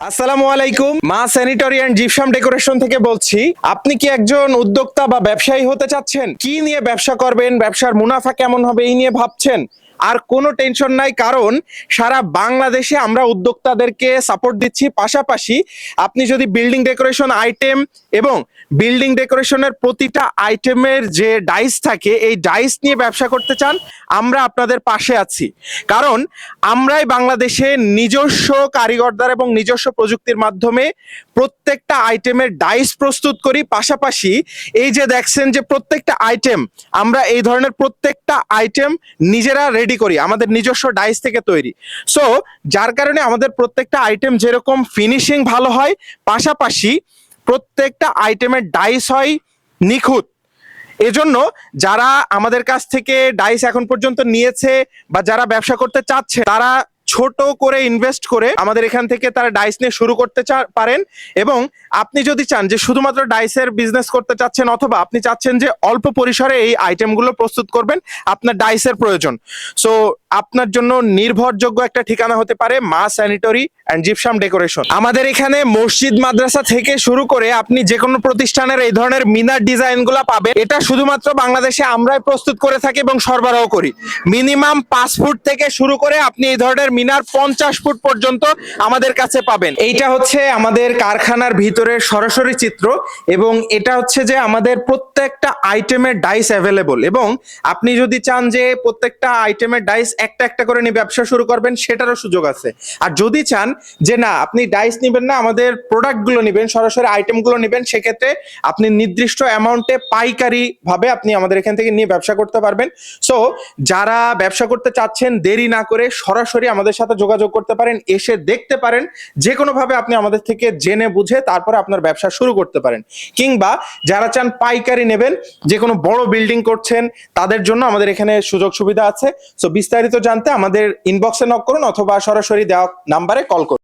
আসসালামু আলাইকুম, মা স্যানিটারি অ্যান্ড জিপসাম ডেকোরেশন থেকে বলছি। আপনি কি একজন উদ্যোক্তা বা ব্যবসায়ী হতে চাচ্ছেন? কি নিয়ে ব্যবসা করবেন, ব্যবসার মুনাফা কেমন হবে এই নিয়ে ভাবছেন? আর কোনো টেনশন নাই, কারণ সারা বাংলাদেশে আমরা উদ্যোক্তাদেরকে সাপোর্ট দিচ্ছি। পাশাপাশি আপনি যদি বিল্ডিং ডেকোরেশন আইটেম এবং বিল্ডিং ডেকোরেশনের প্রতিটা আইটেমের যে ডাইস থাকে, এই ডাইস নিয়ে ব্যবসা করতে চান, আমরা আপনাদের পাশে আছি। কারণ আমরাই বাংলাদেশে নিজস্ব কারিগরদের এবং নিজস্ব প্রযুক্তির মাধ্যমে প্রত্যেকটা আইটেমের ডাইস প্রস্তুত করি। পাশাপাশি এই যে দেখছেন যে প্রত্যেকটা আইটেম, আমরা এই ধরনের প্রত্যেকটা আইটেম নিজেরা রেডি করি, আমাদের নিজস্ব ডাইস থেকে তৈরি। সো যার কারণে আমাদের প্রত্যেকটা আইটেম যেরকম ফিনিশিং ভালো হয়, পাশাপাশি প্রত্যেকটা আইটেমের ডাইস হয় নিখুঁত। এজন্য যারা আমাদের কাছ থেকে ডাইস এখন পর্যন্ত নিয়েছে বা যারা ব্যবসা করতে চাচ্ছে, তারা ছোট করে ইনভেস্ট করে আমাদের এখান থেকে তারা ডাইস নিয়ে শুরু করতে পারেন। এবং আপনি যদি চান যে শুধুমাত্র ডাইসের বিজনেস করতে চাচ্ছেন, অথবা আপনি চাচ্ছেন যে অল্প পরিসরে এই আইটেমগুলো প্রস্তুত করবেন, আপনার ডাইসের প্রয়োজন, সো আপনার জন্য নির্ভরযোগ্য একটা ঠিকানা হতে পারে মা স্যানিটারি অ্যান্ড জিপসাম ডেকোরেশন। আমাদের এখানে মসজিদ, মাদ্রাসা থেকে শুরু করে আপনি যে কোনো প্রতিষ্ঠানের এই ধরনের মিনার ডিজাইনগুলো পাবেন। এটা শুধুমাত্র বাংলাদেশে আমরাই প্রস্তুত করে থাকি এবং সরবরাহ করি। মিনিমাম 5 ফুট থেকে শুরু করে আপনি এই ধরনের মিনার 50 ফুট পর্যন্ত আমাদের কাছে পাবেন। এইটা হচ্ছে আমাদের কারখানার ভিতরের সরাসরি চিত্র, এবং এটা হচ্ছে যে আমাদের প্রত্যেকটা আইটেমের ডাইস অ্যাভেলেবল। এবং আপনি যদি চান যে প্রত্যেকটা আইটেমের ডাইস একটা একটা করে নিয়ে ব্যবসা শুরু করবেন, সেটারও সুযোগ আছে। আর যদি চান যে না, আপনি ডাইস নেবেন না, আমাদের প্রোডাক্টগুলো নেবেন, সরাসরি আইটেমগুলো নেবেন, সেক্ষেত্রে আপনি নির্দিষ্ট অ্যামাউন্টে পাইকারি ভাবে আপনি আমাদের এখান থেকে নিয়ে ব্যবসা করতে পারবেন। সো যারা ব্যবসা করতে চাচ্ছেন, দেরি না করে সরাসরি আমাদের সাথে যোগাযোগ করতে পারেন, এসে দেখতে পারেন, যে কোনো ভাবে আপনি আমাদের থেকে জেনে বুঝে তারপরে আপনার ব্যবসা শুরু করতে পারেন। কিংবা যারা চান পাইকারি নেবেন, যে কোনো বড় বিল্ডিং করছেন, তাদের জন্য আমাদের এখানে সুযোগ সুবিধা আছে। সো বিস্তারিত জানতে আমাদের ইনবক্সে নক করুন অথবা সরাসরি দেওয়া নাম্বারে কল করুন।